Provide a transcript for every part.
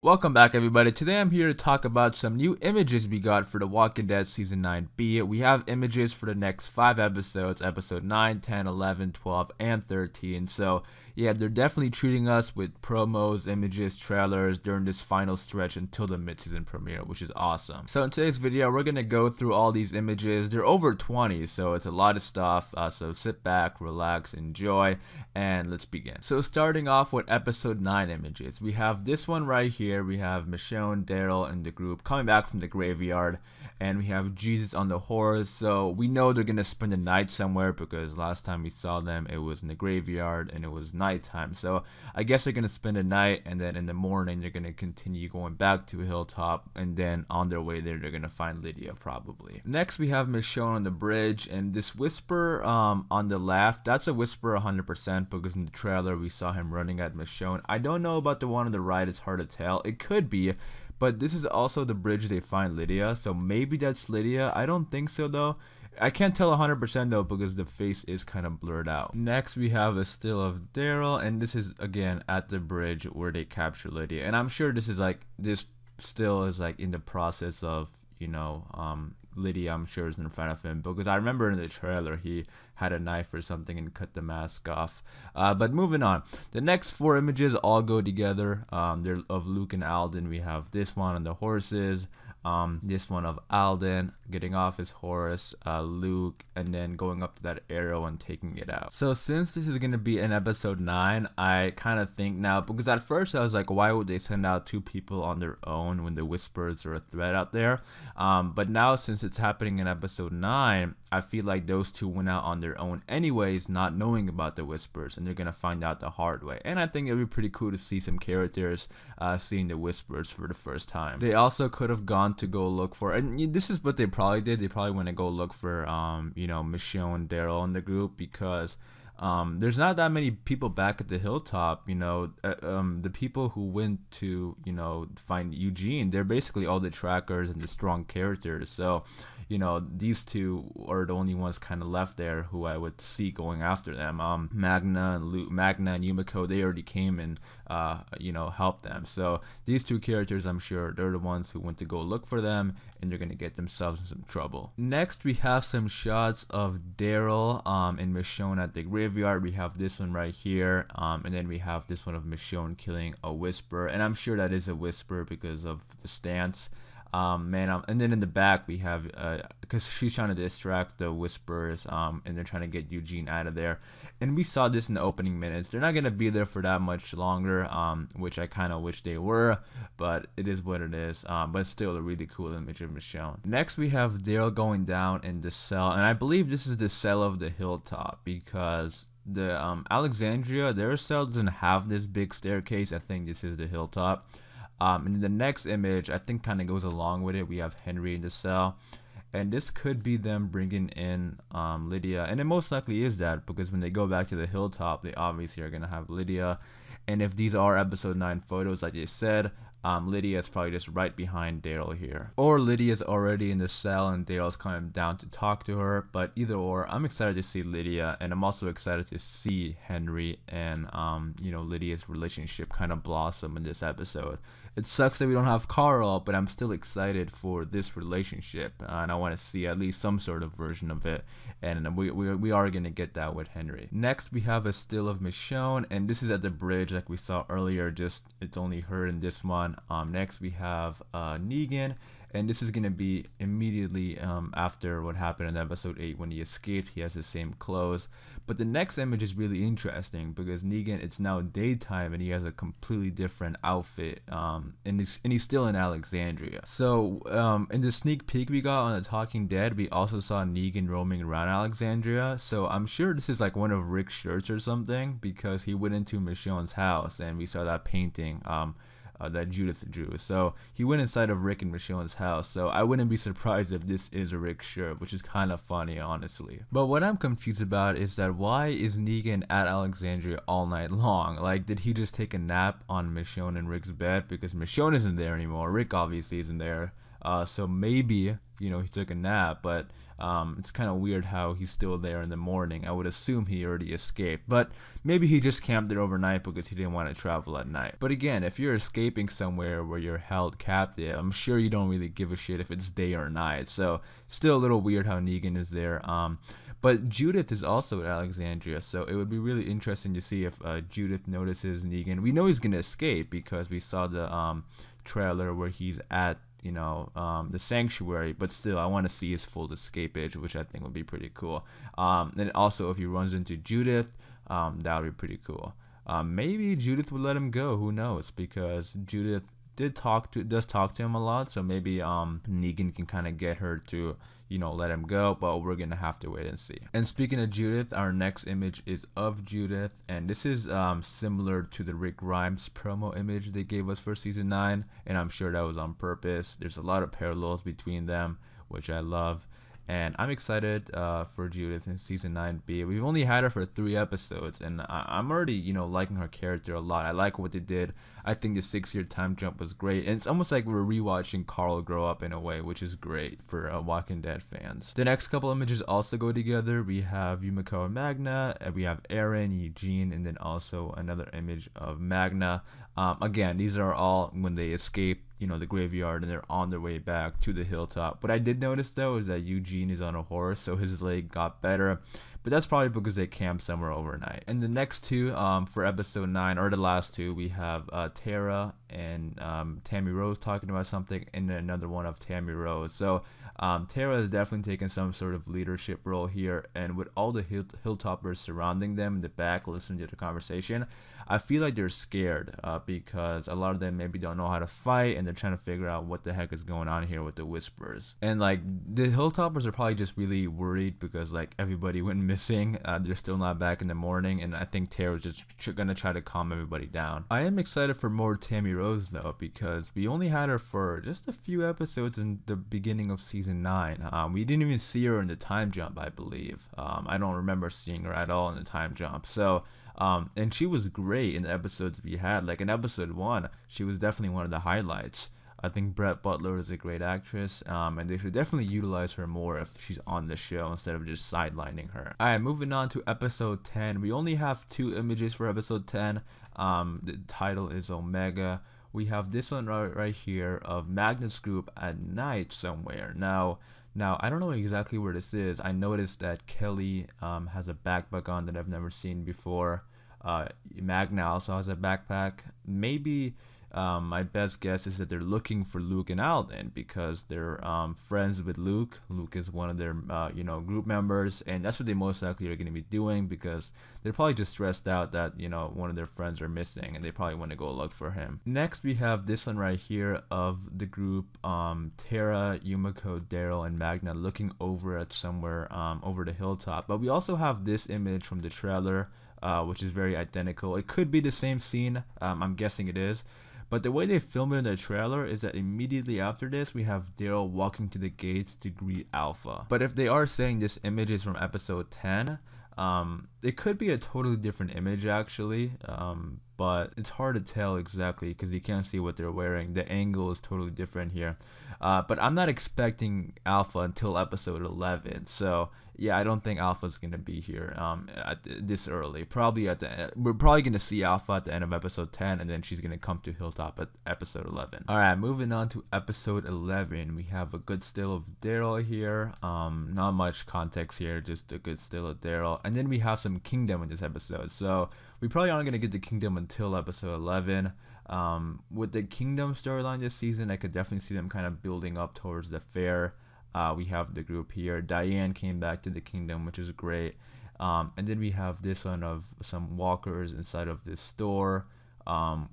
Welcome back, everybody. Today I'm here to talk about some new images we got for The Walking Dead Season 9B. We have images for the next 5 episodes, episode 9, 10, 11, 12, and 13. So, yeah, they're definitely treating us with promos, images, trailers during this final stretch until the mid-season premiere, which is awesome. So in today's video, we're going to go through all these images. They're over 20, so it's a lot of stuff. So sit back, relax, enjoy, and let's begin. So starting off with episode 9 images, we have this one right here. We have Michonne, Daryl, and the group coming back from the graveyard, and we have Jesus on the horse. So we know they're gonna spend the night somewhere because last time we saw them, it was in the graveyard and it was nighttime. So I guess they're gonna spend the night, and then in the morning they're gonna continue going back to Hilltop, and then on their way there they're gonna find Lydia probably. Next we have Michonne on the bridge, and this whisper on the left, that's a whisper 100% because in the trailer we saw him running at Michonne. I don't know about the one on the right, it's hard to tell. It could be, but this is also the bridge they find Lydia, so maybe that's Lydia. I don't think so though. I can't tell 100% though because the face is kind of blurred out. Next we have a still of Daryl, and this is again at the bridge where they capture Lydia, and I'm sure this is like, this still is like in the process of, you know, Lydia, I'm sure, is in front of him because I remember in the trailer he had a knife or something and cut the mask off. But moving on, the next 4 images all go together. They're of Luke and Alden. We have this one on the horses, this one of Alden getting off his horse, Luke, and then going up to that arrow and taking it out. So since this is going to be in episode 9, I kind of think now, because at first I was like, why would they send out 2 people on their own when the whispers are a threat out there? But now since it's happening in episode 9, I feel like those 2 went out on their own anyways, not knowing about the whispers, and they're gonna find out the hard way. And I think it'd be pretty cool to see some characters seeing the whispers for the first time. They also could have gone to go look for, and this is what they probably did, they probably went to go look for you know, Michonne, Daryl in the group, because there's not that many people back at the hilltop. You know, the people who went to, you know, find Eugene, they're basically all the trackers and the strong characters. So, you know, these 2 are the only ones kind of left there who I would see going after them. Magna and Yumiko, they already came and you know, helped them. So these 2 characters, I'm sure they're the ones who went to go look for them, and they're gonna get themselves in some trouble. Next, we have some shots of Daryl and Michonne at the graveyard. We have this one right here, and then we have this one of Michonne killing a whisper, and I'm sure that is a whisper because of the stance. And then in the back we have, because she's trying to distract the whispers, and they're trying to get Eugene out of there, and we saw this in the opening minutes. They're not gonna be there for that much longer, which I kind of wish they were, but it is what it is. But still a really cool image of Michonne. Next we have Daryl going down in the cell, and I believe this is the cell of the hilltop because the Alexandria, their cell doesn't have this big staircase. I think this is the hilltop. And the next image, I think, kind of goes along with it. We have Henry in the cell, and this could be them bringing in Lydia, and it most likely is that, because when they go back to the hilltop, they obviously are gonna have Lydia. And if these are episode 9 photos, like they said, Lydia is probably just right behind Daryl here, or Lydia's already in the cell and Daryl's coming down to talk to her. But either or, I'm excited to see Lydia, and I'm also excited to see Henry and you know, Lydia's relationship kind of blossom in this episode. It sucks that we don't have Carl, but I'm still excited for this relationship, and I want to see at least some sort of version of it, and we are gonna get that with Henry. Next we have a still of Michonne, and this is at the bridge like we saw earlier, just it's only her in this one. Next we have Negan, and this is gonna be immediately after what happened in episode 8 when he escaped. He has the same clothes, but the next image is really interesting because Negan, it's now daytime and he has a completely different outfit, and he's still in Alexandria. So in the sneak peek we got on The Talking Dead, we also saw Negan roaming around Alexandria, so I'm sure this is like one of Rick's shirts or something, because he went into Michonne's house and we saw that painting that Judith drew. So he went inside of Rick and Michonne's house, so I wouldn't be surprised if this is a Rick shirt, which is kind of funny, honestly. But what I'm confused about is that why is Negan at Alexandria all night long? Like, did he just take a nap on Michonne and Rick's bed? Because Michonne isn't there anymore, Rick obviously isn't there. So maybe, you know, he took a nap, but it's kind of weird how he's still there in the morning. I would assume he already escaped, but maybe he just camped there overnight because he didn't want to travel at night. But again, if you're escaping somewhere where you're held captive, I'm sure you don't really give a shit if it's day or night. So still a little weird how Negan is there. But Judith is also at Alexandria, so it would be really interesting to see if Judith notices Negan. We know he's gonna escape because we saw the trailer where he's at, you know, the sanctuary, but still I want to see his full escapage, which I think would be pretty cool. And also if he runs into Judith, that would be pretty cool. Maybe Judith would let him go, who knows, because Judith does talk to him a lot, so maybe Negan can kind of get her to, you know, let him go, but we're gonna have to wait and see. And speaking of Judith, our next image is of Judith, and this is similar to the Rick Grimes promo image they gave us for season 9, and I'm sure that was on purpose. There's a lot of parallels between them, which I love. And I'm excited for Judith in season 9B. We've only had her for 3 episodes, and I'm already, you know, liking her character a lot. I like what they did. I think the 6-year time jump was great, and it's almost like we're rewatching Carl grow up in a way, which is great for Walking Dead fans. The next couple images also go together. We have Yumiko and Magna, and we have Aaron, Eugene, and then also another image of Magna. Again, these are all when they escape, you know, the graveyard, and they're on their way back to the hilltop. What I did notice though is that Eugene is on a horse, so his leg got better, but that's probably because they camped somewhere overnight. And the next 2 for episode 9, or the last 2, we have Tara and Tammy Rose talking about something, and then another one of Tammy Rose. So Tara is definitely taking some sort of leadership role here, and with all the Hilltoppers surrounding them in the back listening to the conversation, I feel like they're scared because a lot of them maybe don't know how to fight, and they're trying to figure out what the heck is going on here with the Whisperers. And like the Hilltoppers are probably just really worried because like everybody went missing. They're still not back in the morning, and I think Tara's just gonna try to calm everybody down. I am excited for more Tammy Rose though, because we only had her for just a few episodes in the beginning of season 9. We didn't even see her in the time jump, I believe. I don't remember seeing her at all in the time jump. So and she was great in the episodes we had. Like in episode 1, she was definitely one of the highlights. I think Brett Butler is a great actress, and they should definitely utilize her more if she's on the show instead of just sidelining her. Alright, moving on to episode 10. We only have 2 images for episode 10. The title is Omega. We have this one right here of Magnus Group at night somewhere. Now I don't know exactly where this is. I noticed that Kelly has a backpack on that I've never seen before. Magna also has a backpack. Maybe my best guess is that they're looking for Luke and Alden because they're friends with Luke. Luke is one of their you know, group members, and that's what they most likely are going to be doing because they're probably just stressed out that, you know, one of their friends are missing, and they probably want to go look for him. Next we have this one right here of the group Tara, Yumiko, Daryl, and Magna looking over at somewhere over the hilltop. But we also have this image from the trailer, which is very identical. It could be the same scene. I'm guessing it is. But the way they filmed it in the trailer is that immediately after this, we have Daryl walking to the gates to greet Alpha. But if they are saying this image is from episode 10, it could be a totally different image actually, but it's hard to tell exactly because you can't see what they're wearing. The angle is totally different here. But I'm not expecting Alpha until episode 11, so yeah, I don't think Alpha's gonna be here this early. Probably we're probably gonna see Alpha at the end of episode 10, and then she's gonna come to Hilltop at episode 11. All right, moving on to episode 11. We have a good still of Daryl here. Not much context here, just a good still of Daryl, and then we have some Kingdom in this episode. So we probably aren't gonna get the Kingdom until episode 11. With the Kingdom storyline this season, I could definitely see them kind of building up towards the fair. We have the group here. Diane came back to the Kingdom, which is great. And then we have this one of some walkers inside of this store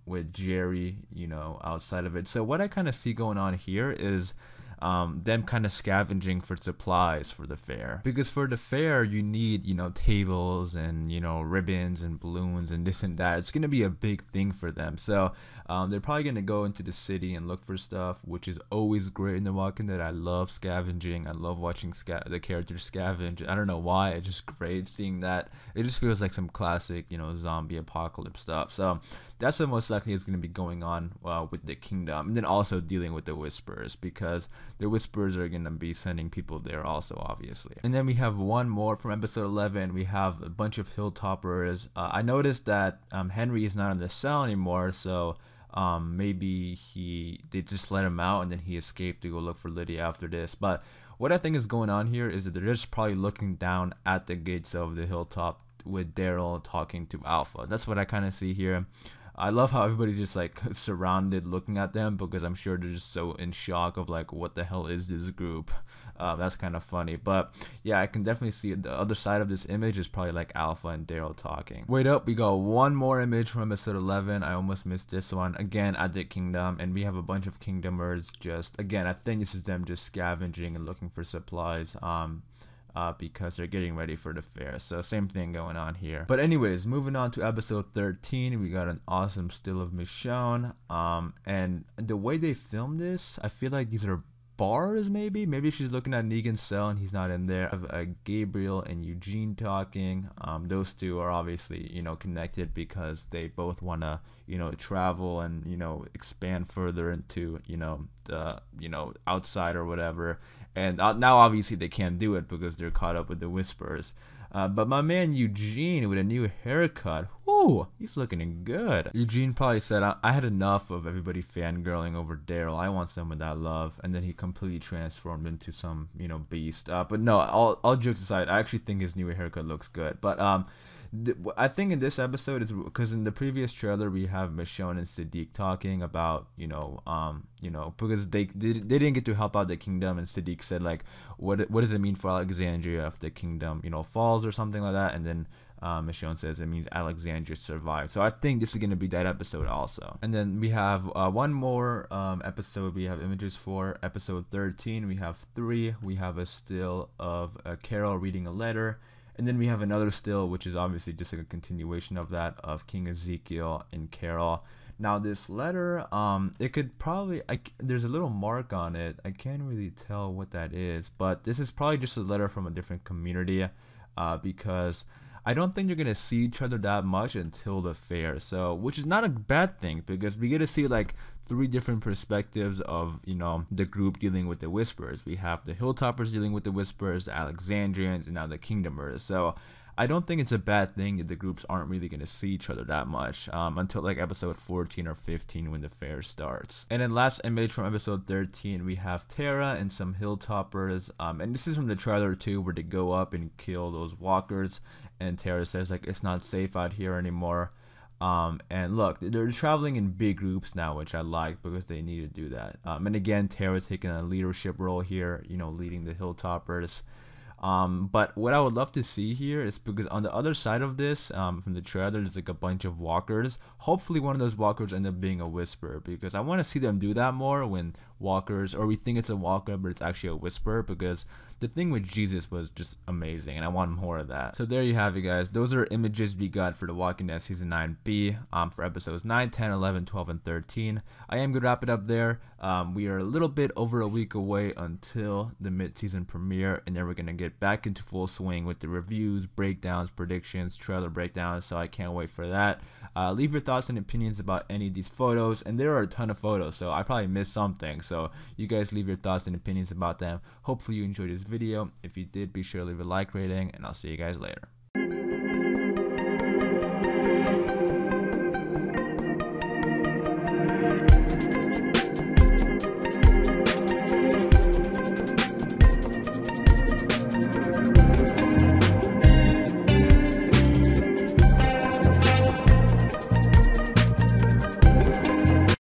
with Jerry, you know, outside of it. So what I kind of see going on here is them kind of scavenging for supplies for the fair, because for the fair you need, you know, tables and, you know, ribbons and balloons and this and that. It's gonna be a big thing for them. So They're probably gonna go into the city and look for stuff, which is always great in The Walking Dead. I love scavenging. I love watching the characters scavenge. I don't know why. It's just great seeing that. It just feels like some classic, you know, zombie apocalypse stuff. So that's what most likely is going to be going on with the kingdom, and then also dealing with the Whisperers, because the Whisperers are going to be sending people there also, obviously. And then we have one more from episode 11. We have a bunch of Hilltoppers. I noticed that Henry is not in the cell anymore, so maybe they just let him out and then he escaped to go look for Lydia after this. But what I think is going on here is that they're just probably looking down at the gates of the hilltop with Daryl talking to Alpha. That's what I kind of see here. I love how everybody just like surrounded looking at them, because I'm sure they're just so in shock of like, what the hell is this group? That's kind of funny. But yeah, I can definitely see the other side of this image is probably like Alpha and Daryl talking. Wait up, we got one more image from episode 11. I almost missed this one. Again, at the kingdom, and we have a bunch of kingdomers just, again, I think this is them just scavenging and looking for supplies. Because they're getting ready for the fair. So same thing going on here. But anyways, moving on to episode 13, we got an awesome still of Michonne. And the way they filmed this, I feel like these are bars, maybe she's looking at Negan's cell and he's not in there. I have Gabriel and Eugene talking. Those two are obviously, you know, connected because they both want to, you know, travel and, you know, expand further into, you know, the, you know, outside or whatever. And now obviously they can't do it because they're caught up with the Whisperers. But my man Eugene with a new haircut, whoo, he's looking good. Eugene probably said, I had enough of everybody fangirling over Daryl. I want some of that love. And then he completely transformed into some, you know, beast. But no, all jokes aside, I actually think his new haircut looks good. But I think in this episode is because in the previous trailer we have Michonne and Siddiq talking about, you know, because they didn't get to help out the kingdom, and Siddiq said like, what does it mean for Alexandria if the kingdom, you know, falls or something like that, and then Michonne says it means Alexandria survived. So I think this is going to be that episode also. And then we have one more episode we have images for, episode 13. We have 3. We have a still of Carol reading a letter. And then we have another still, which is obviously just like a continuation of that, of King Ezekiel and Carol. Now this letter, it could probably, there's a little mark on it. I can't really tell what that is, but this is probably just a letter from a different community, because I don't think they're going to see each other that much until the fair. So, which is not a bad thing, because we get to see like 3 different perspectives of, you know, the group dealing with the Whisperers. We have the Hilltoppers dealing with the Whisperers, the Alexandrians, and now the Kingdomers. So I don't think it's a bad thing that the groups aren't really going to see each other that much until like episode 14 or 15 when the fair starts. And then last image from episode 13, we have Tara and some Hilltoppers. And this is from the trailer too, where they go up and kill those walkers. And Tara says like, it's not safe out here anymore. And look, they're traveling in big groups now, which I like because they need to do that. And again, Tara taking a leadership role here, you know, leading the Hilltoppers. But what I would love to see here is, because on the other side of this, from the trailer, there's like a bunch of walkers. Hopefully one of those walkers end up being a Whisperer, because I want to see them do that more when walkers, or we think it's a walker but it's actually a Whisperer, because the thing with Jesus was just amazing and I want more of that. So there you have it, guys. Those are images we got for The Walking Dead Season 9B for episodes 9, 10, 11, 12, and 13. I am going to wrap it up there. We are a little bit over a week away until the mid-season premiere, and then we're going to get back into full swing with the reviews, breakdowns, predictions, trailer breakdowns, so I can't wait for that. Leave your thoughts and opinions about any of these photos, and there are a ton of photos, so I probably missed something, so you guys leave your thoughts and opinions about them. Hopefully you enjoyed this video. If you did, be sure to leave a like rating, and I'll see you guys later.